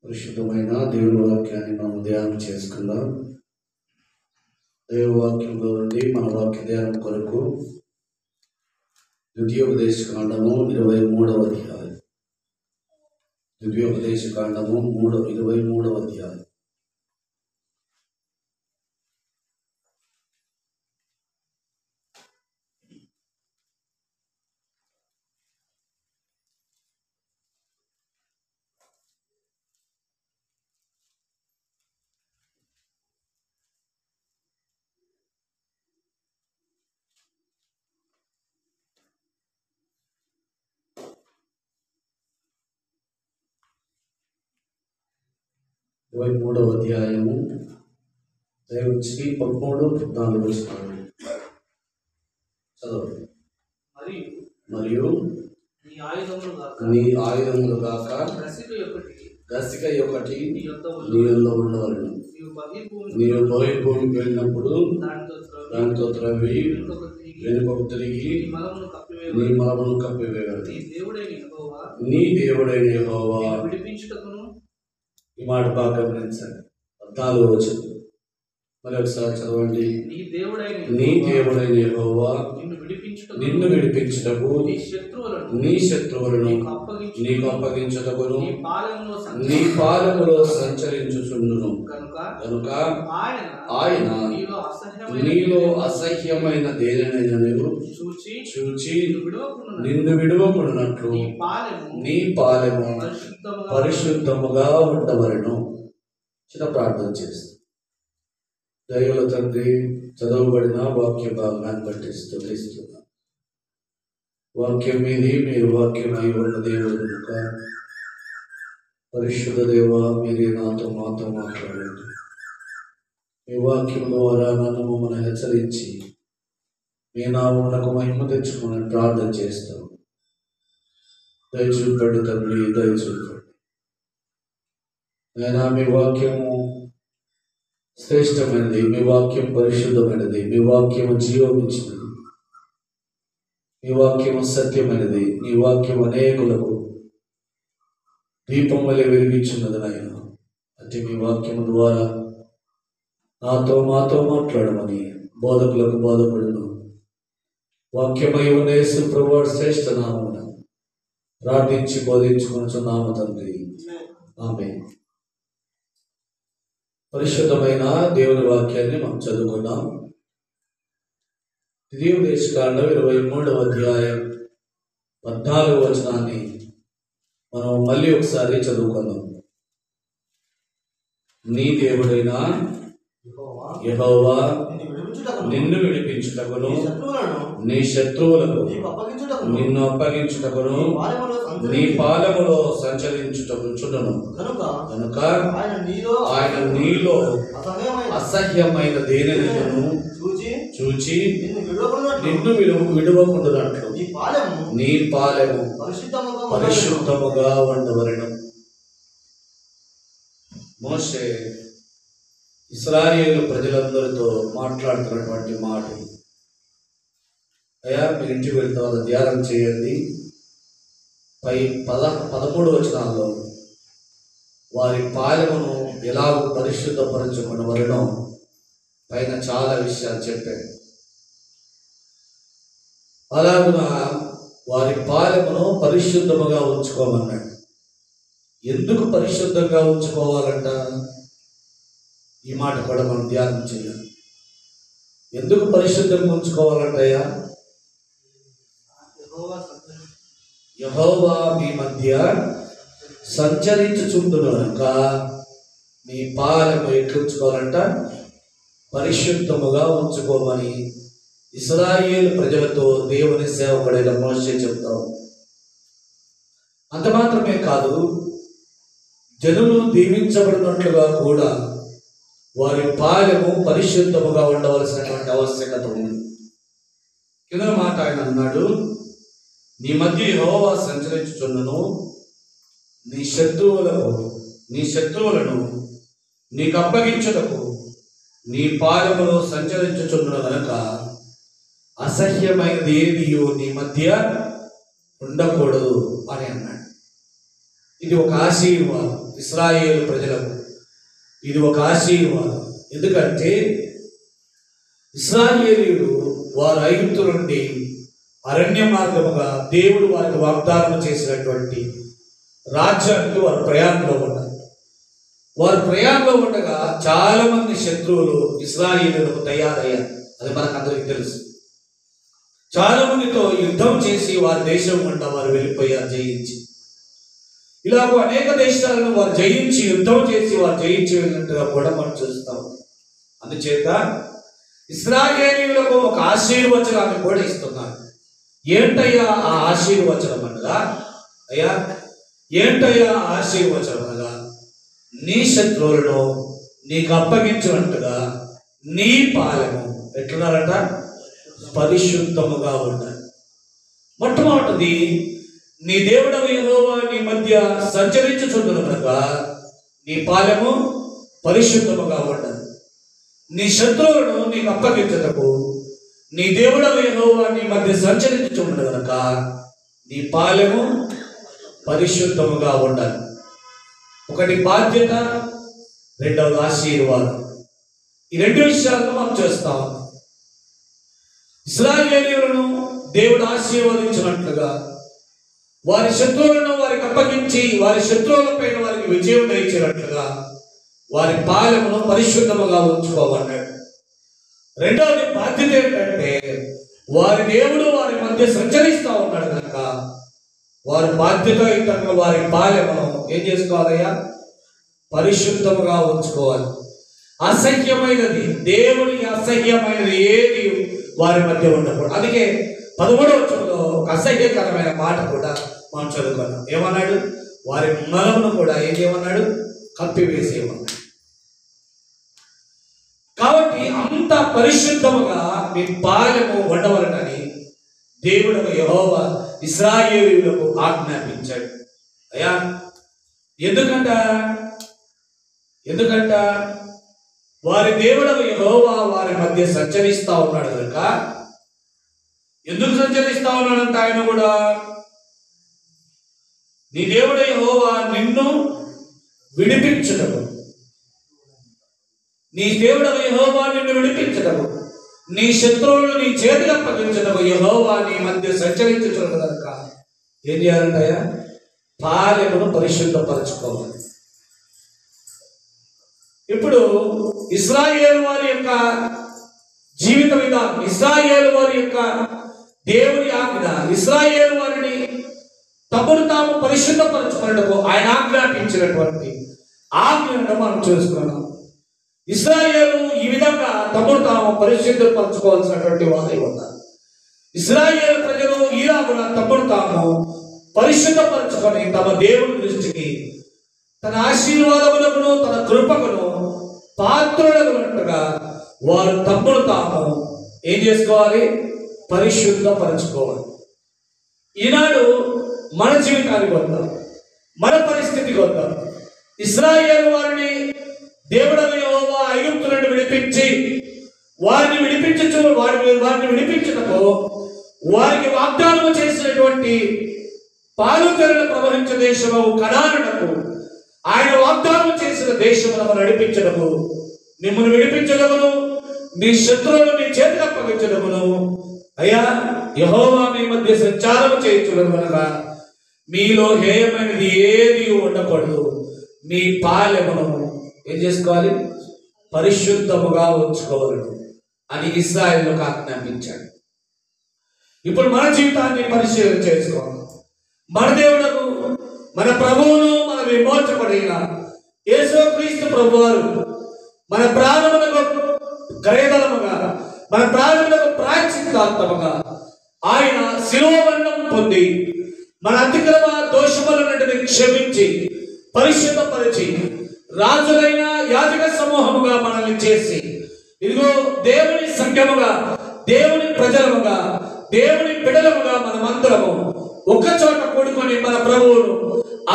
పరిశుద్ధమైన దేవుని వాక్యాన్ని మనం ధ్యానం చేసుకుందాం. దైవవాక్యంలో నుండి మన వాక్య ధ్యానం కొరకు ద్వితీయోపదేశకాండము 23వ అధ్యాయం. ద్వితీయోపదేశకాండము 23వ అధ్యాయం. మూడవ అధ్యాయము దయవుంచి 13-14 వచనాలు చదవండి. మరియు నీ ఆయుధములు గాక దశిక ఒకటి నీ యొద్ద ఉండవలెను. నీవు బహిర్భూమికి వెళ్ళినప్పుడు దానితో త్రవ్వి వెనుకకు తిరిగి నీ మలమును కప్పివేయాలి. నీ దేవుడైన యెహోవా. ఈ మాట బాగా గమనించండి. 14వ వచనం మరి ఒకసారి చదవండి. నీ దేవుడైన యెహోవా నిన్ను విడిపించుటకు నీ శత్రువులను నీకు అప్పగించుటకును నీ పాలెములో సంచరించుచుండును కనుక ఆయన నీలో అసహ్యమైన దేనినైనా నీవు చూచి నిన్ను విడువకున్నట్లు నీ పాలెము పరిశుద్ధముగా ఉండవలెను. చిన్న ప్రార్థన చేస్తాం. దైవ తండ్రి, చదవబడిన వాక్య భాగాన్ని బట్టి స్తుతిస్తున్నాం. వాక్యం మీది మీరు వాక్యమై ఉన్న దేవుడు కనుక పరిశుద్ధ దేవ, మీరే మాతో మాట్లాడండి. మీ వాక్యం ద్వారా నన్ను మమ్మల్ని హెచ్చరించి మీ నామమునకు మహిమ తెచ్చుకుని ప్రార్థన చేస్తాం. దయచూపండి తండ్రి, దయచూపండి. అయినా మీ వాక్యము శ్రేష్టమైనది, మీ వాక్యం పరిశుద్ధమైనది, మీ వాక్యము జీవమిచ్చినది, మీ వాక్యము సత్యమైనది, మీ వాక్యం అనేకులకు దీపం వలె వెలిగించున్నది. నాయన అంటే మీ వాక్యము ద్వారా మాతో మాట్లాడమని బోధకులకు బోధపడును వాక్యమై ఉన్న యేసు ప్రభువు శ్రేష్ఠ నామమున ప్రార్థించి బోధించుకొనుచున్నాము తండ్రి, ఆమేన్. పరిశుద్ధమైన దేవుని వాక్యాన్ని మనం చదువుకున్నాం. ద్వితీయోపదేశకాండం 23వ అధ్యాయం 14వ వచనాన్ని మనం మళ్ళీ ఒకసారి చదువుకుందాం. నీ దేవుడైన యెహోవా నిన్ను విడిపించుటకును నీ శత్రువులకు నిన్ను అప్పగించుటకును నీ పాలెములో సంచరించుటకును కనుక ఆయన నీలో అసహ్యమైన దేనినైనను చూచి నిన్ను విడువకుండునట్లు నీ పాలెము పరిశుద్ధముగా ఉండవలెను. మోషే ఇశ్రాయేలు ప్రజలందరితో మాట్లాడుతున్నటువంటి మాట. అయ్యా, మీరు ఇంటికి వెళ్తే వాళ్ళ ధ్యానం చేయండి. 13 వచనాల్లో వారి పాలెమును ఎలా పరిశుద్ధపరచుకునవలెనో పైన చాలా విషయాలు చెప్పారు. అలాగున వారి పాలెమును పరిశుద్ధముగా ఉంచుకోమన్నాడు. ఎందుకు పరిశుద్ధంగా ఉంచుకోవాలంట? ఈ మాట కూడా మనం ధ్యానం చేయాలి. ఎందుకు పరిశుద్ధంగా ఉంచుకోవాలంటయ్యా? యెహోవా మీ మధ్య సంచరించుచుండును కనుక మీ పాలెము ఎట్లుంచుకోవాలంట? పరిశుద్ధముగా ఉంచుకోమని ఇశ్రాయేలు ప్రజలతో దేవుని సేవకుడైన మోషే చెప్తాం. అంత మాత్రమే కాదు, జనులు దీవించబడినట్లుగా కూడా వారి పాలెము పరిశుద్ధముగా ఉండవలసినటువంటి ఆవశ్యకత ఉంది. కింద మాట ఆయన అన్నాడు, నీ మధ్య యెహోవా సంచరించుచుండును, నీ శత్రువులను నీకు అప్పగించుటకు నీ పాలెములో సంచరించుచుండును గనక అసహ్యమైనది ఏదియో నీ మధ్య ఉండకూడదు అని అన్నాడు. ఇది ఒక ఆశీర్వాదం. ఇశ్రాయేలు ప్రజలకు ఇది ఒక ఆశీర్వాదం. ఎందుకంటే ఇశ్రాయేలీయులు వారు ఐగుప్తు నుండి అరణ్య మార్గముగా దేవుడు వారికి వాగ్దానం చేసినటువంటి రాజ్యానికి వారు ప్రయాణంలో ఉన్నారు. వారు ప్రయాణంలో ఉండగా చాలా మంది శత్రువులు ఇశ్రాయేలులకు తయారయ్యారు. అది మనకు అందరికీ తెలుసు. చాలా మందితో యుద్ధం చేసి వారి దేశం గుండా వారు వెళ్ళిపోయారు జయించి. ఇలాగ అనేక దేశాలను వారు జయించి యుద్ధం చేసి వారు జయించి వెళ్ళినట్టుగా కూడా మనం చూస్తాం. అందుచేత ఇశ్రాయేలీయులకు ఒక ఆశీర్వచనాన్ని కూడా ఇస్తున్నారు. ఏంటయ్యా ఆ ఆశీర్వచనం అనగా, అయ్యా ఏంటయ్యా ఆశీర్వచనం అనగా, నీ శత్రువులను నీకు అప్పగించినట్టుగా నీ పాలెము ఎట్లున్నారట, పరిశుద్ధముగా ఉండాలి. మొట్టమొదటిది, నీ దేవుడైన యెహోవా నీ మధ్య సంచరించుచుండును కనుక నీ పాలెము పరిశుద్ధముగా ఉండాలి. నీ శత్రువులను నీకు అప్పగించుటకు నీ దేవుడైన యెహోవా నీ మధ్య సంచరించుచుండును కనుక నీ పాలెము పరిశుద్ధముగా ఉండాలి. ఒకటి బాధ్యత, రెండవది ఆశీర్వాదం. ఈ రెండు విషయాలను మనం చేస్తాం. ఇశ్రాయేలీయులను దేవుడు ఆశీర్వదించినట్లుగా వారి శత్రువులను వారికి అప్పగించి వారి శత్రువుల పైన వారికి విజయం దయచినట్లుగా వారి పాలెమును పరిశుద్ధముగా ఉంచుకోమన్నాడు. రెండవది బాధ్యత ఏంటంటే, వారి దేవుడు వారి మధ్య సంచరిస్తూ ఉన్నాడు కనుక వారి బాధ్యత వారి పాలెమును ఏం చేసుకోవాలయ్యా, పరిశుద్ధముగా ఉంచుకోవాలి. అసహ్యమైనది, దేవునికి అసహ్యమైనది ఏది వారి మధ్య ఉండకూడదు. అందుకే 13వ వచనంలో ఒక అసహ్యకరమైన మాట కూడా మనం చదువుకున్నాం. ఏమన్నాడు, వారి మలమును కూడా ఏం చేయమన్నాడు, కప్పివేసేయమన్నాడు. కాబట్టి అంత పరిశుద్ధముగా మీ పాలెము ఉండవలనని దేవుడు యెహోవా ఇశ్రాయేలీయులకు ఆజ్ఞాపించాడు. అయ్యా ఎందుకంట వారి దేవుడు యెహోవా వారి మధ్య సంచరిస్తా ఉన్నాడు కనుక. ఎందుకు సంచరిస్తా ఉన్నాడంట ఆయన కూడా, నీ దేవుడు యెహోవా నిన్ను విడిపించటము, నీ దేవుడు యెహోవా నిన్ను విడిపించటము, నీ శత్రువులను నీ చేతికి అప్పగించటము యెహోవా నీ మధ్య సంచరించుచున్నాడు కనుక ఏం చేయాలంటయ్యా, పాలెమును పరిశుద్ధపరచుకోవాలి. ఇప్పుడు ఇశ్రాయేలు వారి యొక్క జీవిత విధానం, ఇశ్రాయేలు వారి యొక్క దేవుని ఆజ్ఞ, ఇశ్రాయేలు వారిని తమను తాము పరిశుద్ధపరచుకున్నట్టుకు ఆయన ఆజ్ఞాపించినటువంటి ఆజ్ఞను మనం చూసుకున్నాం. ఇశ్రాయేలు ఈ విధంగా తమను తాము పరిశుద్ధపరచుకోవాల్సినటువంటి వారై ఉన్నారు. ఇశ్రాయేలు ప్రజలు ఈలాగున తమను తాము పరిశుద్ధపరచుకొని తమ దేవుని దృష్టికి తన ఆశీర్వాదములను తన కృపకును పాత్రులగునట్టుగా వారు తమను తాము ఏం చేసుకోవాలి, పరిశుద్ధపరచుకోవాలి. ఈనాడు మన జీవితానికి వద్దాం, మన పరిస్థితికి వద్దాం. ఇశ్రాయేలు వారిని దేవుడైన యెహోవా ఐగుప్తు నుండి విడిపించి వారిని విడిపించుటకు వారికి వాగ్దానం చేసినటువంటి పాలుతెరలు ప్రవహించే దేశము కనానునకు ఆయన వాగ్దానం చేసిన దేశమును నడిపించడము, మిమ్మల్ని విడిపించడమును, మీ శత్రువులను మీ చేతికి అప్పగించడమును అయ్యా యెహోవా మీ మధ్య సంచారం చేయించడం వలన మీలో హేయమైనది ఏది ఉండకూడదు. మీ పాలెమును ఏం చేసుకోవాలి, పరిశుద్ధముగా ఉంచుకోవాలి అని ఇశ్రాయేలుకు ఆజ్ఞాపించాడు. ఇప్పుడు మన జీవితాన్ని పరిశీలన చేసుకోవాలి. మన దేవుడకు, మన ప్రభువును, మన విమోచకుడైన యేసుక్రీస్తు ప్రభువారు మన ప్రాణములకు క్రయధనముగా, మన ప్రాణములకు ప్రాయశ్చిత్తార్థముగా ఆయన శిలువ మరణం పొంది మన అతిక్రమ దోషములన్నిటిని క్షమించి పరిశుద్ధపరిచి రాజులైన యాజక సమూహముగా మనల్ని చేసి ఇదిగో దేవుని సంఘముగా, దేవుని ప్రజలముగా, దేవుని బిడ్డలముగా మనమందరము ఒక్క చోట కూడుకొని మన ప్రభువును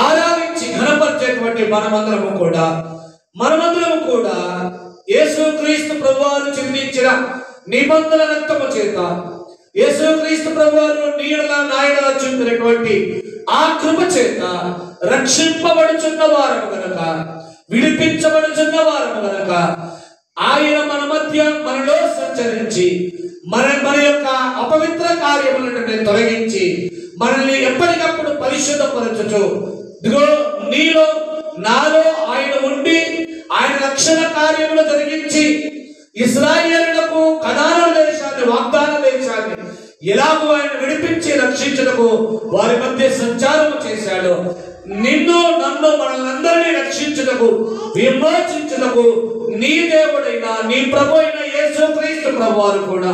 ఆరాధించి ఘనపరిచేటువంటి మనమందరము కూడా యేసుక్రీస్తు ప్రభువారు చిందించిన నిబంధన రక్తము చేత యేసుక్రీస్తు ప్రభువారు నీడలా నాయడలా చూపినటువంటి ఆ కృప చేత రక్షింపబడుచున్న వారము గనక, విడిపించబడుచున్న వారము గనక ఆయన మన మధ్య మనలో సంచరించి మన యొక్క అపవిత్ర కార్యములను తొలగించి మనల్ని ఎప్పటికప్పుడు పరిశుద్ధపరచుచు, ఇదిగో నీలో నాలో ఆయన ఉండి ఆయన రక్షణ కార్యములు జరిగించి ఇశ్రాయేలులకు కనాను దేశాన్ని, వాగ్దాన దేశాన్ని ఎలాగో ఆయన విడిపించి రక్షించుటకు వారి మధ్య సంచారము చేశాడు. నిన్ను నన్ను మనల్ని రక్షించుటకు, విమోచించుటకు నీ దేవుడైన నీ ప్రభు అయిన యేసుక్రీస్తు ప్రభువారు కూడా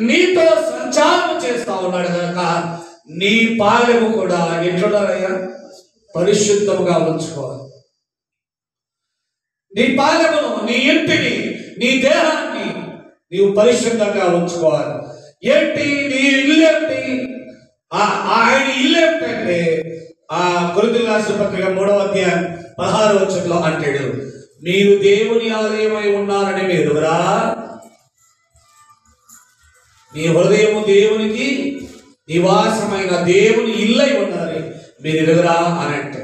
నీతో సంచారం చేస్తా ఉన్నాడు కనుక నీ పాలెము కూడా ఎట్లున్నారయ్యా? పరిశుద్ధముగా ఉంచుకోవాలి. నీ పాలెమును, నీ ఇంటిని, నీ దేహాన్ని నీవు పరిశుద్ధంగా ఉంచుకోవాలి. ఏంటి నీ ఇల్లు? ఏంటి ఆయన ఇల్లు? ఏంటంటే ఆ కొరింథీయులకు రాసిన పత్రిక 3వ అధ్యాయం 16వ వచనంలో అంటాడు, మీరు దేవుని ఆలయమై ఉన్నారని మీరు ఎరుగరా? మీ హృదయము దేవునికి నివాసమైన దేవుని ఇల్లై ఉన్నారని మీరు ఎరుగరా అని అంటే.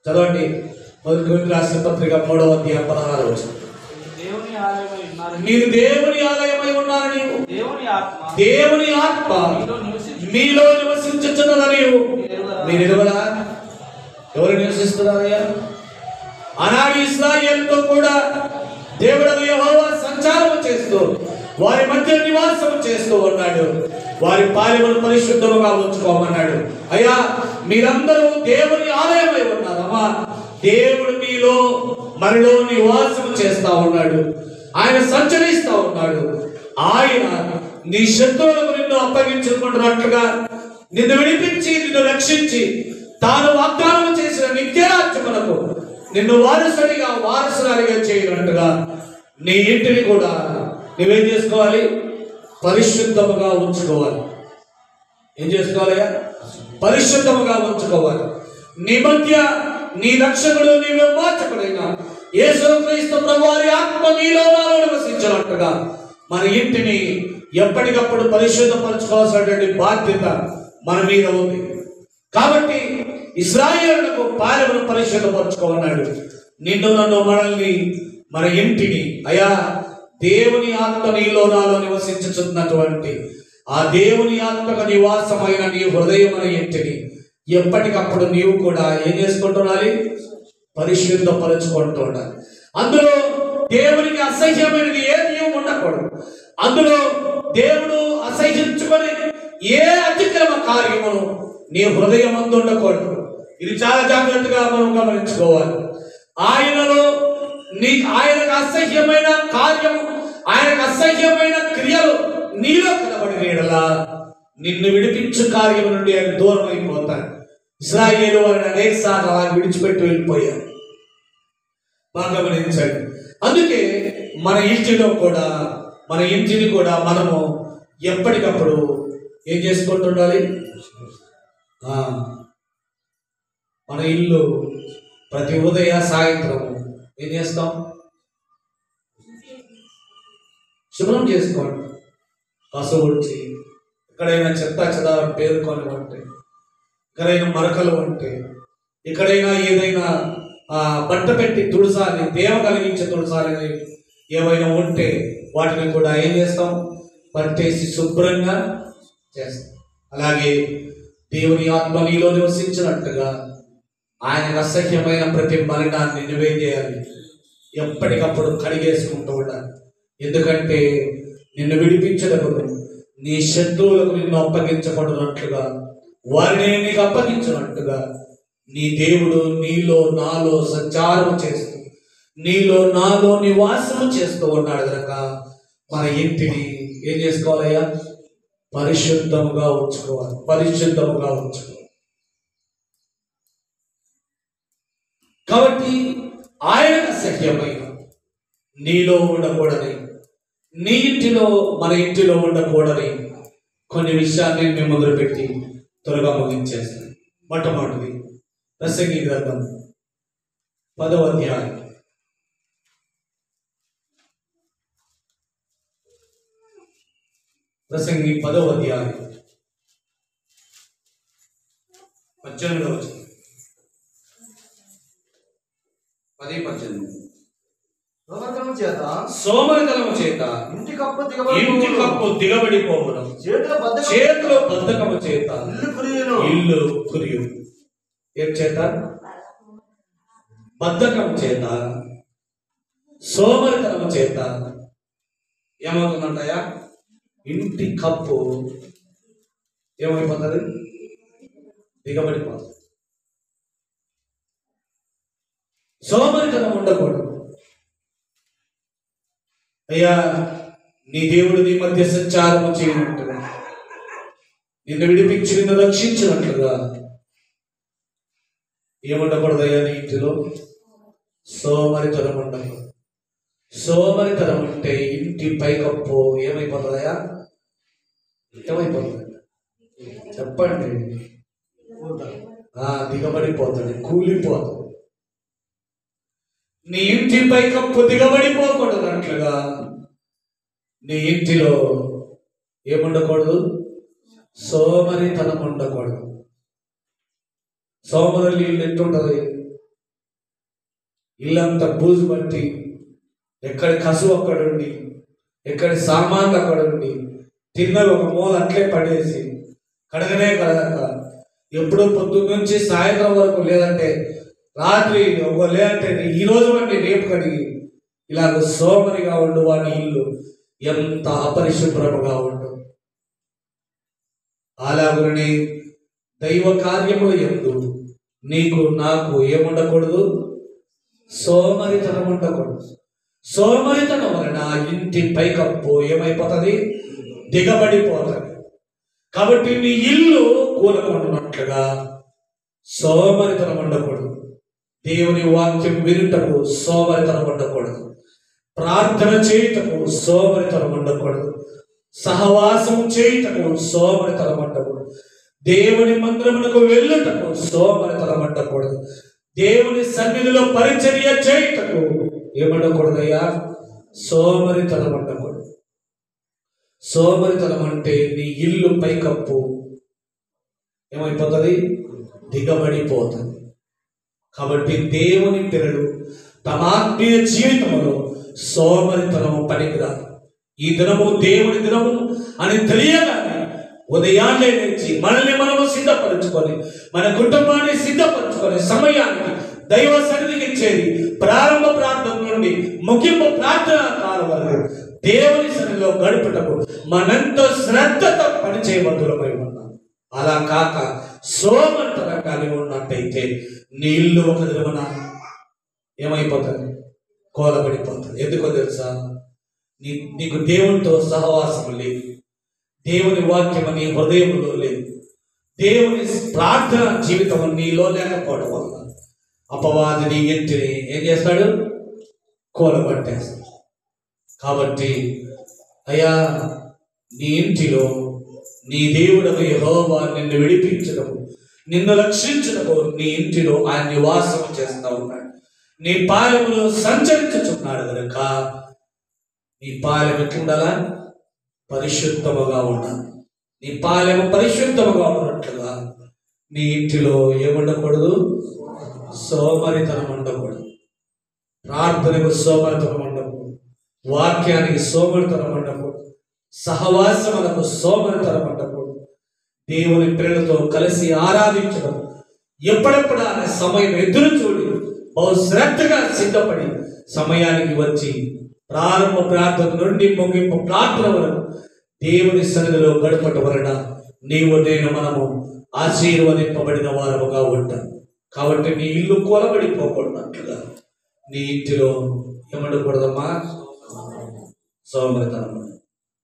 చదవండి, మొదటి కొరింథీయులకు రాసిన పత్రిక 3వ అధ్యాయం 16వ వచనం. మీరు దేవుని ఆలయమై ఉన్నారని, దేవుని ఆత్మ మీలో నివసించుచున్నదని మీరు ఎరుగరా? ఎవరు నివసిస్తున్నారయ్యా? ఆనాడు ఇశ్రాయేలుతో కూడా దేవుడు యెహోవా సంచారం చేస్తూ వారి మధ్య నివాసం చేస్తూ ఉన్నాడు. వారి పాలెమును పరిశుద్ధముగా ఉంచుకోమన్నాడు. అయ్యా, మీరందరూ దేవుని ఆలయమై ఉన్నారమ్మా. దేవుడు మీలో మనలో నివాసం చేస్తా ఉన్నాడు. ఆయన సంచరిస్తా ఉన్నాడు. ఆయన నీ శత్రువులకు నిన్ను అప్పగించుకుంటున్నట్లుగా నిన్ను విడిపించి నిన్ను రక్షించి తాను వాగ్దానం చేసిన నిత్యరాజ్యమునకు నిన్ను వారసురాలిగా చేయనట్టుగా నీ ఇంటిని కూడా నువ్వేం చేసుకోవాలి? పరిశుద్ధముగా ఉంచుకోవాలి. ఏం చేసుకోవాలయ్యా? పరిశుద్ధముగా ఉంచుకోవాలి. నీ మధ్య నీ రక్షకుడు, నీ విమోచకుడైన యేసుక్రీస్తు ప్రభువారి ఆత్మ నీలో నాలో నివసించినట్టుగా మన ఇంటిని ఎప్పటికప్పుడు పరిశుద్ధపరచుకోవాల్సినటువంటి బాధ్యత మన మీద ఉంది. కాబట్టి ఇశ్రాయేలులకు పాలెమును పరిశుద్ధపరచుకోమన్నాడు. నిన్ను నన్ను మనల్ని మన ఇంటిని, అయా దేవుని ఆత్మ నీలో నాలో నివసించుతున్నటువంటి ఆ దేవుని ఆత్మక నివాసమైన నీ హృదయం అనే ఇంటిని ఎప్పటికప్పుడు నీవు కూడా ఏం చేసుకుంటున్నాలి? పరిశుద్ధపరచుకుంటూ ఉండాలి. అందులో దేవునికి అసహ్యమైనది ఏది ఉండకూడదు. అందులో దేవుడు అసహ్యించుకొని ఏ అతిక్రమ కార్యమును నీ హృదయం అందు ఉండకూడదు. ఇది చాలా జాగ్రత్తగా మనం గమనించుకోవాలి. ఆయనలో ఆయనకు అసహ్యమైన కార్యము, ఆయనకు అసహ్యమైన క్రియలు నీలో కనబడినలా నిన్ను విడిపించు కార్యము నుండి ఆయన దూరం అయిపోతాడు. ఇశ్రాయేలు వారిని అనేక సార్లు అలా విడిచిపెట్టి వెళ్ళిపోయారు. బాగా గమనించండి. అందుకే మన ఇంటిని కూడా మనము ఎప్పటికప్పుడు ఏం చేసుకుంటుండాలి? మన ఇల్లు ప్రతి ఉదయ సాయంత్రం ఏం చేస్తాం? శుభ్రం చేసుకోండి. పసుపు వచ్చి ఎక్కడైనా చెత్త చెదారం పేరుకొని ఉంటే, ఎక్కడైనా మరకలు ఉంటే, ఎక్కడైనా ఏదైనా బట్ట పెట్టి తుడసాలి, దేవ కలిగించే తుడసాలి ఏవైనా ఉంటే వాటిని కూడా ఏం చేస్తాం? పట్టేసి శుభ్రంగా చేస్తాం. అలాగే దేవుని ఆత్మ నీలో నివసించినట్టుగా ఆయనకు అసహ్యమైన ప్రతి మలినాన్ని నువ్వేం చేయాలి? ఎప్పటికప్పుడు కడిగేసుకుంటూ ఉండాలి. ఎందుకంటే నిన్ను విడిపించడకు, నీ శత్రువులకు నిన్ను అప్పగించబడినట్లుగా, వారిని నీకు అప్పగించినట్టుగా నీ దేవుడు నీలో నాలో సంచారం చేస్తూ నీలో నాలో నివాసము చేస్తూ ఉన్నాడు కనుక మన ఇంటిని ఏం చేసుకోవాలయ్యా? పరిశుద్ధముగా ఉంచుకోవాలి. పరిశుద్ధముగా ఉంచుకోవాలి. కాబట్టి ఆయనకు అసహ్యమైన నీలో ఉండకూడని, నీ ఇంటిలో మన ఇంటిలో ఉండకూడని కొన్ని విషయాన్ని మేము మొదలుపెట్టి త్వరగా ముగించేస్తాం. మొట్టమొదటిది ప్రసంగి గ్రంథం 10వ అధ్యాయం ప్రసంగి 10వ అధ్యాయం 18వ వచనం. 10:18. సోమరితనము చేత ఇంటి కప్పు దిగబడిపోవడం, చేతిలో బద్ధకము చేత ఇల్లు కురియు. ఏం చేత? బద్ధకము చేత, సోమరితనము చేత ఏమవుతుందంటయా? ఇంటి కప్పు ఏమైపోతుంది? దిగబడిపోతుంది. సోమరితనం ఉండకూడదు. అయ్యా, నీ దేవుడు నీ మధ్య సంచారము చేయనట్టుగా, నిన్ను విడిపించి నిన్ను రక్షించినట్లుగా ఏముండకూడదయ్యా నీ ఇంటిలో? సోమరితనం ఉండకూడదు. సోమరితనం అంటే ఇంటి పైకప్పు ఏమైపోతుందయ్యా? ఏమైపోతుంది చెప్పండి? దిగబడిపోతుంది, కూలిపోతుంది. నీ ఇంటి పైకప్పు దిగబడిపోకూడదు అట్లుగా నీ ఇంటిలో ఏముండకూడదు? సోమరితనం ఉండకూడదు. సోమరులు ఇల్లు ఎట్టుంటది? ఇల్లంతా బూజు పట్టి, ఎక్కడి కసువు అక్కడుండి, ఎక్కడి సామాన్లు అక్కడుండి, తిన్నది ఒక మూల అట్లే పడేసి కడగనే కడగక ఎప్పుడో పొద్దున్న నుంచి సాయంత్రం వరకు, లేదంటే రాత్రి, లేదంటే ఈ రోజు వంటి రేపు కడిగి ఇలాగ సోమరిగా ఉండు వాని ఇల్లు ఎంత అపరిశుభ్రముగా ఉండు. అలాగుని దైవ కార్యముల యందు నీకు నాకు ఏముండకూడదు? సోమరితనం ఉండకూడదు. సోమరితనం వలన ఇంటి పైకప్పు ఏమైపోతుంది? దిగబడిపోతుంది. కాబట్టి నీ ఇల్లు కూలకుంటున్నట్లుగా సోమరితనం ఉండకూడదు. దేవుని వాక్యం వినుటకు సోమరితనం ఉండకూడదు. ప్రార్థన చేయుటకు సోమరితనం ఉండకూడదు. సహవాసం చేయుటకు సోమరితనం ఉండకూడదు. దేవుని మందిరమునకు వెళ్ళుటకు సోమరితనం ఉండకూడదు. దేవుని సన్నిధిలో పరిచర్య చేయుటకు ఏమండకూడదయ్యా? సోమరితనం ఉండకూడదు. సోమరితనం అంటే నీ ఇల్లు పైకప్పు ఏమైపోతుంది? దిగబడిపోతుంది. కాబట్టి దేవుని పిల్లలు తమ ఆత్మీయ జీవితంలో సోమరితనము పనికిరాదు. ఈ దినము దేవుని దినము అని తెలియగానే ఉదయాన్నే లేచి మనల్ని మనము సిద్ధపరచుకొని, మన కుటుంబాన్ని సిద్ధపరచుకొని, సమయానికి దైవ సన్నిధికి చేరి ప్రారంభ ప్రార్థన నుండి ముగింపు ప్రార్థన కాలం వరకు దేవుని సన్నిధిలో గడుపుటకు మనంతో శ్రద్ధతో పనిచేయబద్దులమై ఉన్నాం. అలా కాక సోమరితనం కలిగి ఉన్నట్టయితే నీ ఇల్లు ఒక దినమున ఏమైపోతుంది? కోలబడిపోతుంది. ఎందుకో తెలుసా? నీకు దేవునితో సహవాసం లేదు. దేవుని వాక్యం నీ హృదయంలో లేదు. దేవుని ప్రార్థన జీవితం నీలో లేకపోవడం వల్ల అపవాది నీ ఇంటిని ఏం చేస్తాడు? కోలబట్టేస్తాడు. కాబట్టి అయ్యా, నీ ఇంటిలో నీ దేవుడకు యెహోవా నిన్ను విడిపించడం, నిన్ను రక్షించడము, నీ ఇంటిలో ఆయన నివాసం చేస్తూ ఉన్నాడు. నీ పాలెములో సంచరించుచున్నాడు కనుక నీ పాలెం ఎట్లుండాలా? పరిశుద్ధముగా ఉండాలి. నీ పాలెము పరిశుద్ధముగా ఉన్నట్లుగా నీ ఇంటిలో ఏముండకూడదు? సోమరితనం ఉండకూడదు. ప్రార్థనకు సోమరితనం ఉండకూడదు. వాక్యానికి సోమరితనం ఉండకూడదు. సహవాసములకు సోమరితనం ఉండకూడదు. దేవుని పిల్లలతో కలిసి ఆరాధించడం, ఎప్పుడెప్పుడు అనే సమయం ఎదురు చూడి బహు శ్రద్ధగా సిద్ధపడి సమయానికి వచ్చి ప్రారంభ ప్రార్థన నుండి ముగింపు ప్రార్థన వరకు దేవుని సన్నిధిలో గడపటం వలన నీవు నేను మనము ఆశీర్వదింపబడిన వారముగా ఉంటాం. కాబట్టి నీ ఇల్లు కూలబడిపోకూడనట్లుగా నీ ఇంటిలో ఏమండకూడదమ్మా? సోమరితనం.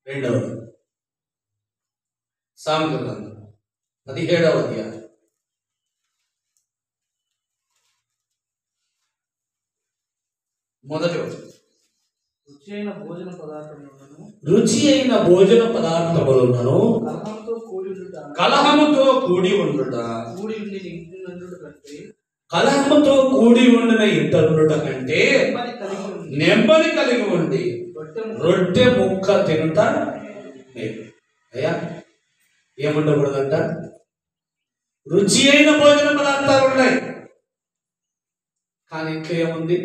రెండవది సామెతల గ్రంథం 17వ అధ్యాయం 1వ వచనం. రుచి అయిన భోజన పదార్థములను కలహముతో కూడి ఉండుట, కలహముతో కూడి ఉండిన ఇంట కంటే నెమ్మది కలిగి ఉండి రొట్టె ముక్క తినుట. అయ్యా ఏముండకూడదంట? రుచి అయిన భోజన పదార్థాలు ఉన్నాయి, కానీ ఇంట్లో ఏముంది?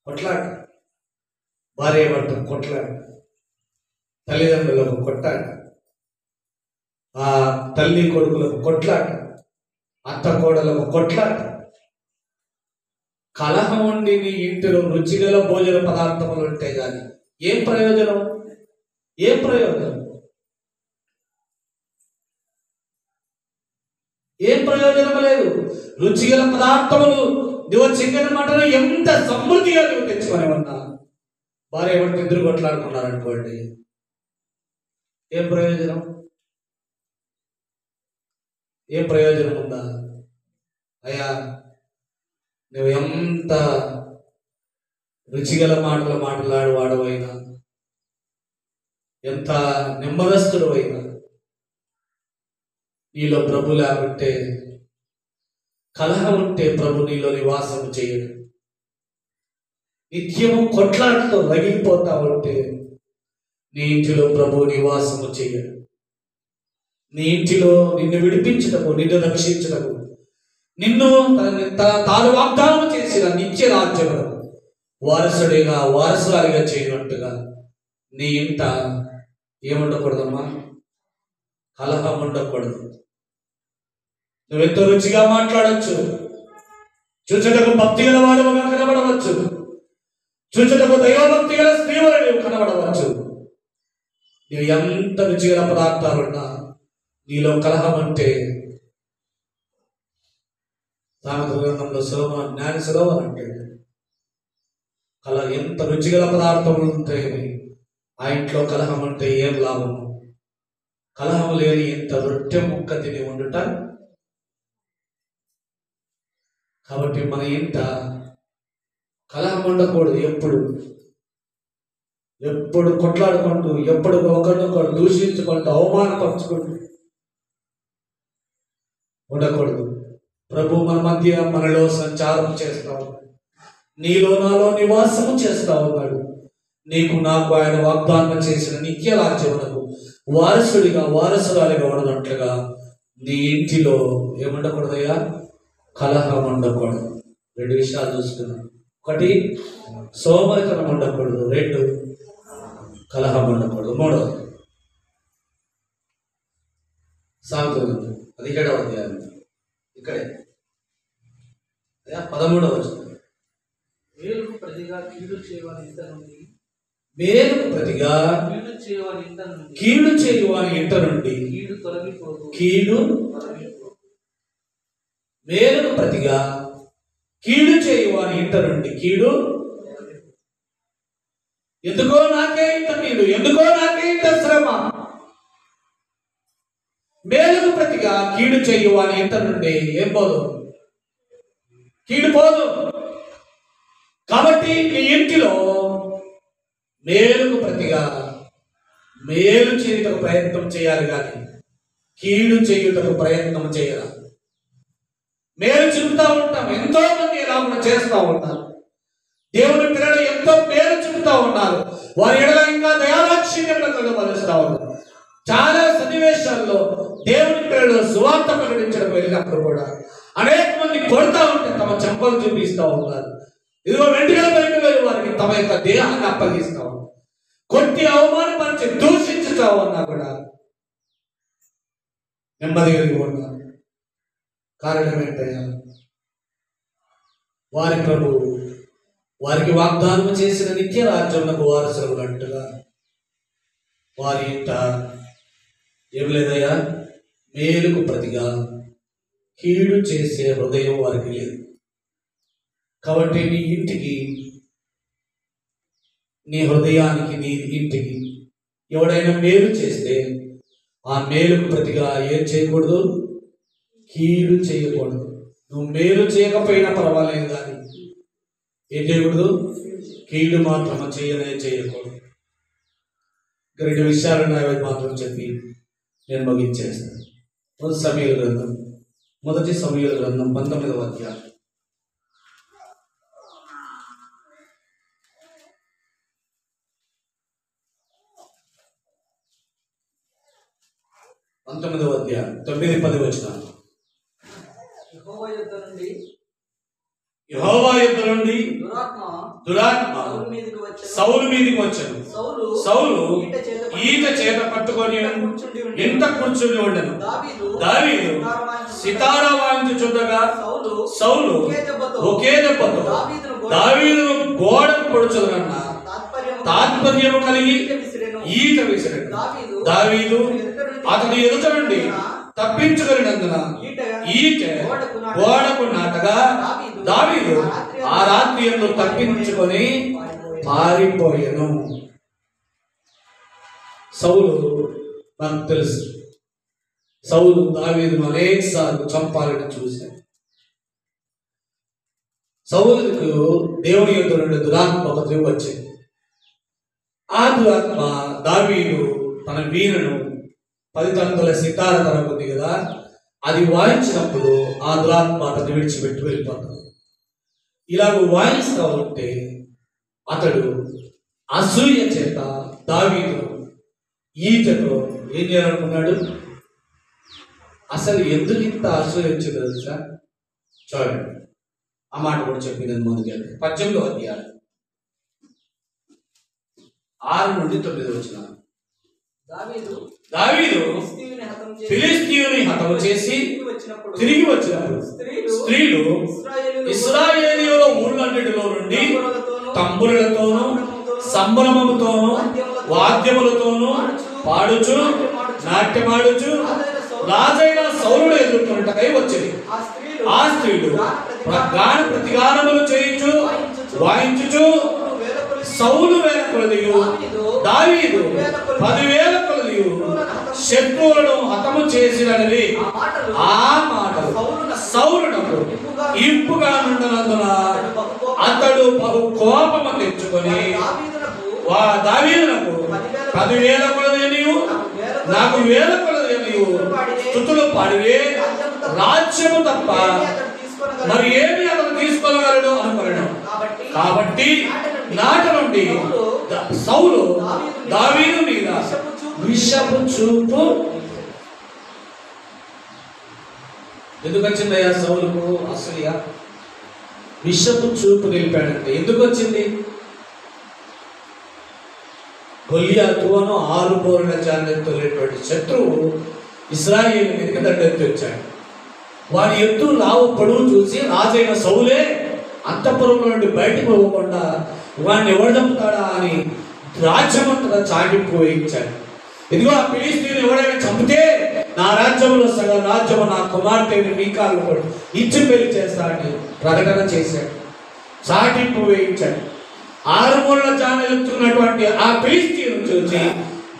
కొట్లాట, భార్య భర్త కొట్లాట, తల్లిదండ్రులకు కొట్లాట, ఆ తల్లి కొడుకులకు కొట్లాట, అత్త కోడలకు కొట్లాట, కలహం ఉండి నీ ఇంటిలో రుచిగల భోజన పదార్థములు ఉంటే కానీ ఏం ప్రయోజనం? ఏం ప్రయోజనం? ఏం ప్రయోజనం లేదు. రుచిగల పదార్థములు నువ్వు చికెన్ మటన్ ఎంత సమృద్ధిగా నువ్వు తెచ్చుకొని ఉన్నా, భార్య భర్త ఇద్దరు కొట్లాడుకున్నారనుకోండి, ఏం ప్రయోజనం? ఏం ప్రయోజనం ఉందా? అయ్యా నువ్వు ఎంత రుచిగల మాటలు మాట్లాడేవాడవైనా, ఎంత నెమ్మదస్తుడు అయినా, నీలో ప్రభు లేకుంటే, కలహం ఉంటే ప్రభు నీలో నివాసం చేయడు. నిత్యము కొట్లాటతో రగిలిపోతా ఉంటే నీ ఇంటిలో ప్రభు నివాసము చేయడు. నీ ఇంటిలో నిన్ను విడిపించటము, నిన్ను రక్షించటము, నిన్ను తాను వాగ్దానం చేసిన నిత్య రాజ్యమును వారసుడిగా వారసురాలిగా చేయనట్టుగా నీ ఇంట ఏముండకూడదమ్మా? కలహం ఉండకూడదు. నువ్వెంతో రుచిగా మాట్లాడవచ్చు, చూచుటకు భక్తి గల వాడుగా కనబడవచ్చు, చూచుటకు దైవభక్తి గల స్త్రీవని నువ్వు కనబడవచ్చు. నువ్వు ఎంత రుచిగల పదార్థాలున్నా నీలో కలహం అంటే, సామెతల గ్రంథంలో జ్ఞాని సులభం అంటే ఎంత రుచిగల పదార్థములు ఉంటాయని ఆ ఇంట్లో కలహం అంటే ఏం లాభము? కలహం లేని ఎంత రొట్టె ముక్క తిని ఉండుట. కాబట్టి మన ఇంట కలహం ఉండకూడదు. ఎప్పుడు కొట్లాడుకుంటూ, ఎప్పుడు ఒకరినొకరు దూషించుకుంటూ, అవమానపరుచుకుంటూ ఉండకూడదు. ప్రభు మన మధ్య మనలో సంచారం చేస్తా ఉన్నాడు, నీలో నాలో నివాసము చేస్తా ఉన్నాడు. నీకు నాకు ఆయన వాగ్దానం చేసిన నిత్య రాజ్యమునకు వారసుడిగా వారసురాలిగా ఉండనట్లుగా నీ ఇంటిలో ఏముండకూడదయ్యా? కలహం ఉండకూడదు. 2 విషయాలు చూసుకున్నాం. 1 సోమరితనం ఉండకూడదు, 2 కలహం ఉండకూడదు. 3 సామెతల 17వ అధ్యాయం ఇక్కడే 13వ వచనం. మేలుకు ప్రతిగా కీడు చేయవాని ఇంట నుండి, మేలుకు ప్రతిగా కీడు చేయువాని ఇంట నుండి కీడు తొలగిపోదు. మేలుకు ప్రతిగా కీడు చేయువాని ఇంట నుండి కీడు. ఎందుకో నాకే ఇంత కీడు, ఎందుకో నాకే ఇంత శ్రమ. మేలుకు ప్రతిగా కీడు చేయువాని ఇంట నుండి ఏం పోదు? కీడు పోదు. కాబట్టి నీ ఇంటిలో మేలుకు ప్రతిగా మేలు చేయుటకు ప్రయత్నం చేయాలి, కానీ కీడు చేయుటకు ప్రయత్నం చేయాలి. మేలు చూపుతా ఉంటాం, ఎంతో మంది ఇలా చేస్తూ ఉంటారు. దేవుని పిల్లలు ఎంతో మేలు చూపుతా ఉన్నారు, వారి ఎడల ఇంకా దయాదాక్షిణ్యములను కనబరుస్తూ ఉన్నారు. చాలా సన్నివేశాల్లో దేవుని పిల్లలు సువార్త ప్రకటించడం వెళ్ళినప్పుడు కూడా అనేక మంది కొడతా ఉంటే తమ చెంపలు చూపిస్తూ ఉన్నారు. ఇదిగో వెంటనే బయటకు వెళ్ళి వారికి తమ యొక్క దేహాన్ని అప్పగిస్తా ఉన్నారు. కొట్టి అవమానపరిచి దూషించుతా ఉన్నా కూడా నెమ్మది కలిగి ఉన్నారు. కారణం ఏంటయ్యా? వారి ప్రభు వారికి వాగ్దానం చేసిన నిత్య రాజ్యమునకు వారసులు అన్నట్టుగా వారి ఇంట ఏం లేదయ్యా? మేలుకు ప్రతిగా కీడు చేసే హృదయం వారికి లేదు. కాబట్టి నీ ఇంటికి, నీ హృదయానికి, నీ ఇంటికి ఎవడైనా మేలు చేస్తే ఆ మేలుకు ప్రతిగా ఏం చేయకూడదు? కీడు చేయకూడదు. నువ్వు మేలు చేయకపోయినా పర్వాలేదు, కానీ ఏం చేయకూడదు? కీడు మాత్రం చేయకూడదు. 2 విషయాలు అవి మాత్రం చెప్పి నేను ముగించేస్తాను. మొదటి సమూయేలు గ్రంథం 19వ అధ్యాయం. 19వ అధ్యాయం 9-10 వచనాలు. యెహోవా యొద్ద నుండి దురాత్మ సౌలు మీదికి వచ్చాను. సౌలు ఈట చేత పట్టుకొని ఇంట కూర్చుని ఉండెను. దావీదు సితారా వాయించుచుండగా సౌలు ఒకే దెబ్బతో దావీదును గోడకు పొడుచుదనన్న తాత్పర్యం కలిగి ఈట విసిరెను. దావీదు అతని ఎదుట నుండి తప్పించుకొనినందున ఈట గోడకు నాటగా దావీదు ఆ రాత్రి యందు తప్పించుకొని పారిపోయెను. సౌలు నాకు తెలుసు, సౌలు దావీదును అనేక సార్లు చంపాలని చూశాడు. సౌలుకు దేవుని యొద్ద నుండి దురాత్మ ఒకటి వచ్చింది. ఆ దురాత్మ దావీదు తన వీణను 10 తరంతుల సితార తనకుంది కదా, అది వాయించినప్పుడు ఆ దురాత్మ అతన్ని విడిచిపెట్టి వెళ్ళిపోతాడు. ఇలాగ వాయిస్తూ ఉంటే అతడు అసూయ చేత దావీదు ఈటతో ఏం చేయాలనుకున్నాడు? అసలు ఎందుకు ఇంత అసూయ వచ్చింది తెలుసా? చూడండి, ఆ మాట కూడా చెప్పింది ముందుకెళ్తే 18వ అధ్యాయం 6-9 వచనాలు. దావీదు ఫిలిష్తీయుని హతము చేసి తిరిగి వచ్చినప్పుడు స్త్రీలు ఇశ్రాయేలీయుల ఊళ్ళన్నిటిలో నుండి తంబురులతోనూ సంభ్రమముతోనూ వాద్యములతోనూ పాడుచు నాట్యమాడుచు రాజైన సౌలును ఎదుర్కొనుటకై వచ్చింది. ఆ స్త్రీలు ప్రతిగానములు చేయించు వాయించుచు సౌలు వేల కొలదియు దావీదు 10,000 కొలదియు శత్రువులను హతము చేసినది. ఆ మాటలు సౌలునకు ఇంపుగా నుండినందున అతడు బహు కోపము తెచ్చుకొని దావీదునకు 10,000 కొలదియు నాకు 1,000 కొలదియు స్తుతులు పాడివే, రాజ్యము తప్ప మరి ఏమి అతను తీసుకోగలడు అనుకున్నాడు. కాబట్టి నాట నుండి సౌలు దావీదు మీద విషపు చూపు ఎందుకు వచ్చిందయ్యా సౌలుకు? అసూయ, విషపు చూపు నిలిపాడంటే ఎందుకు వచ్చింది? గొల్లియాతు అను 6 పోరుల జానెత్తులేటువంటి శత్రువు ఇశ్రాయేలు మీదకి దండెత్తి వచ్చాడు. వాడి ఎత్తు లావు పొడవు చూసి రాజైన సౌలే అంతఃపురంలో నుండి బయటకు పోకుండా వాడిని ఎవరు చంపుతాడా అని రాజ్యమంతటా చాటింపు వేయించాడు. ఇదిగో ఆ ఫిలిష్తీయుని ఎవరైనా చంపితే నా రాజ్యంలో సగం రాజ్యము నా కుమార్తెని మీకాలు కూడా ఇచ్చి పెళ్లి చేస్తాడని ప్రకటన చేశాడు. చాటింపు వేయించాడు. 6 మూరల జాన ఎత్తుకున్నటువంటి ఆ ఫిలిష్తీయుని చూసి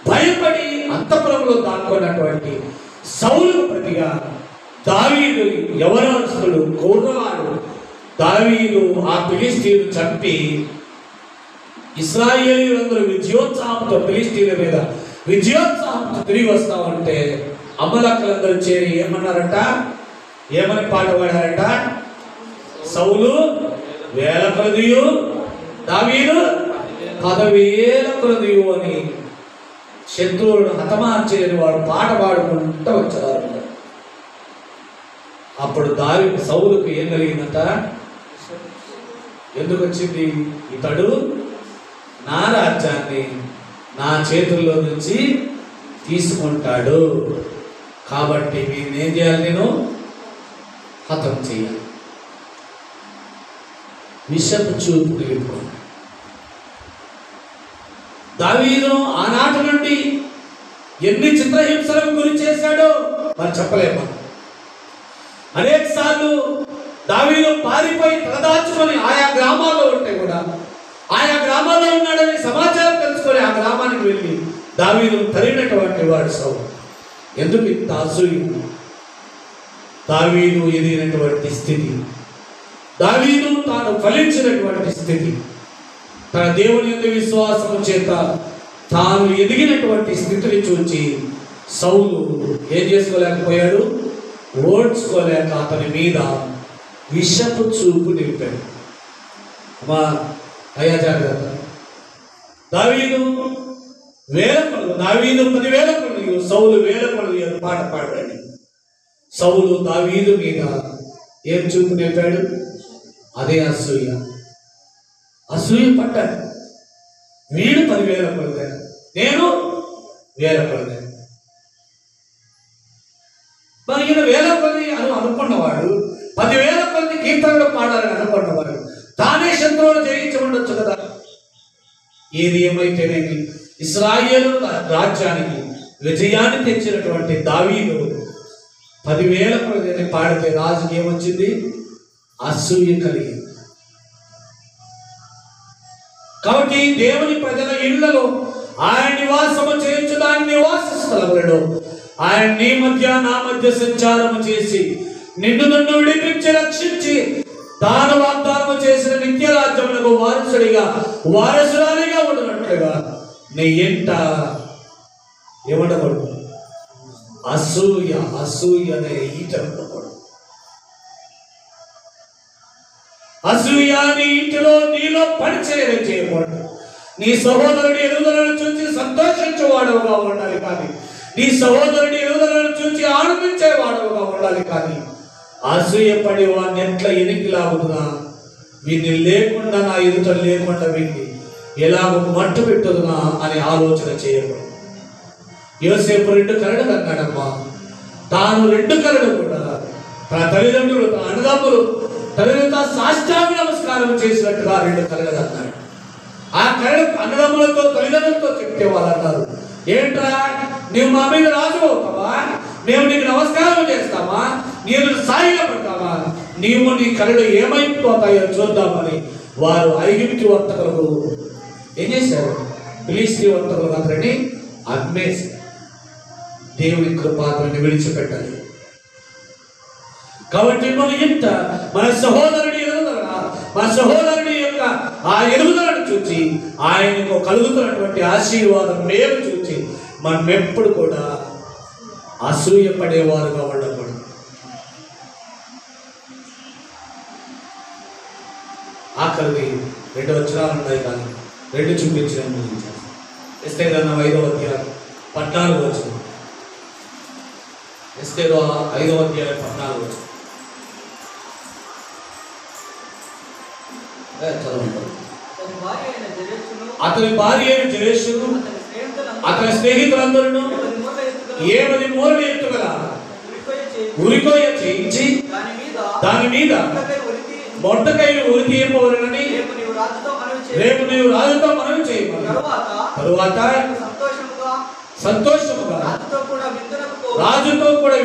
భయపడి అంతఃపురంలో దాక్కున్నటువంటి సౌలుకు ప్రతిగా దావీదు యవనస్తుడు కౌరవాడు దావీదు ఆ ఫిలిష్తీయుని చంపి ఇశ్రాయేలీయులందరూ విజయోత్సాహంతో ఫిలిష్తీయుల మీద విజయోత్సాహంతో తిరిగి వస్తా ఉంటే అమ్మలక్కలందరూ చేరి ఏమన్నారట? ఏమని పాట పాడారట? సౌలు 1,000 కొలదియు దావీదు 10,000 కొలదియు అని శత్రువులను హతమార్చేయని వాడు పాట పాడుకుంటూ వచ్చారు. అప్పుడు సౌలుకు ఏం కలిగిందట? ఎందుకు వచ్చింది? ఇతడు నా రాజ్యాన్ని నా చేతుల్లో నుంచి తీసుకుంటాడు, కాబట్టి వీరిని ఏం చేయాలి? నేను హతం చేయాలి. విషపు చూపు నిలుపుకోండి. దావీదు ఆనాటి నుండి ఎన్ని చిత్రహింసలకు గురి చేశాడో మరి చెప్పలేమా? అనేక సార్లు దావీదు పారిపోయి తలదాచుకొని ఆయా గ్రామాల్లో ఉంటే కూడా ఆయా గ్రామాల్లో ఉన్నాడని సమాచారం తెలుసుకొని ఆ గ్రామానికి వెళ్ళి దావీదు తరిగినటువంటి వాడు సౌలు. ఎందుకు ఇంత అసూయ? దావీదు ఎదిగినటువంటి స్థితి, దావీదు తాను ఫలించినటువంటి స్థితి, తన దేవుని యందు విశ్వాసము చేత తాను ఎదిగినటువంటి స్థితిని చూచి సౌలు ఏం చేసుకోలేకపోయాడు? ఓడ్చుకోలేక అతని మీద విషపు చూపు నిలిపాడు. అమ్మా అయ్యా జాగ్రత్త. దావీదు వేల కొలది, దావీదు 10,000 కొలది, సౌలు 1000 కొలది అని పాట పాడాడు. సౌలు దావీదు మీద ఏం చూపు నేర్పాడు? అదే అసూయ. అసూయ పట్టాడు. వీడు 10,000 కొలది, నేను 1000 కొలది. మరి ఈయన 1000 కొలది అని అనుకున్నవాడు 10,000 కొలది కీర్తనలు పాడాలని అనుకున్నవాడు తానే శత్రువులు జయించి ఉండొచ్చు కదా. ఏది ఏమైతేనేమి ఇశ్రాయేలు రాజ్యానికి విజయాన్ని తెచ్చినటువంటి దావీదు 10,000 కొలది పాడితే రాజుకి ఏమొచ్చింది? అసూయ కలిగింది. కాబట్టి దేవుని ప్రజల ఇళ్లలో ఆయన నివాసము చేయొచ్చు, దాని నివాస స్థలములలో ఆయన నీ మధ్య నా మధ్య సంచారము చేసి నిన్ను నన్ను విడిపించి రక్షించి తాను వాగ్దానము చేసిన నిత్య రాజ్యములకు వారసురాలిగా ఉండనట్లుగా నీ ఎంట ఏమండకూడదు? అసూయ అనే ఈట ఉండకూడదు. అసూయ నీ ఇంటిలో నీలో చేయకూడదు. నీ సహోదరుడి ఎదుగుదలను చూసి సంతోషించేవాడవుగా ఉండాలి కానీ, నీ సహోదరుడి ఎదుగుదలను చూసి ఆనందించేవాడవుగా ఉండాలి కానీ, అసూయపడి వాడిని ఎట్లా ఎనికి లాగుతున్నా, వీడిని లేకుండా నా ఎదుట లేకుండా వీడిని ఎలాగో మట్టు పెట్టుదునా అని ఆలోచన చేయకూడదు. యోసేపు 2 కలలు కన్నాడమ్మా. తాను 2 కలలు కూడా తన తల్లిదండ్రులు, తన అన్నదమ్ములు తల్లిదండ్రులతో సాష్టాంగ నమస్కారం చేసినట్టుగా 2 కలలు కన్నాడు. ఆ కళలు అన్నదమ్ములతో తల్లిదండ్రులతో చెప్తే వాళ్ళు అన్నారు, ఏంట్రా నువ్వు మా మీద రాజు అవుతావా? మేము నీకు నమస్కారం చేస్తామా? నీవు సాయిగా పడతావా? నీవు నీ కళలు ఏమైపోతాయో చూద్దామని వారు ఐగుప్తు వర్తకులకు ఏం చేశారు? ఫిలిష్తీ వర్తకులకు అతన్ని అమ్మేసి దేవుని కృపాత్రని విడిచిపెట్టాలి. కాబట్టి మన సహోదరుడి యొక్క ఆ ఎదుగుదలను చూచి ఆయనకు కలుగుతున్నటువంటి ఆశీర్వాదం మేలు చూచి మనం ఎప్పుడు కూడా అసూయ పడేవారుగా ఉండకూడదు. ఆఖరిది 2 వచనాలు ఉన్నాయి కానీ 2 చూపించిన ముగించారు. ఎస్తేరు 5వ అధ్యాయం 14వ వచనం. ఎస్తేరు 5వ అధ్యాయం 14వ వచనం. అతని భార్య అయిన జెరెషును అతని స్నేహితులందరూ 7 మూరలు ఎత్తుగల ఉరికోయ చేయించి దాని మీద మొట్టకాయలు ఉరి తీయపోవాలని రేపు నీవు రాజుతో మనవి చేయమని తరువాత సంతోషముగా రాజుతో కూడా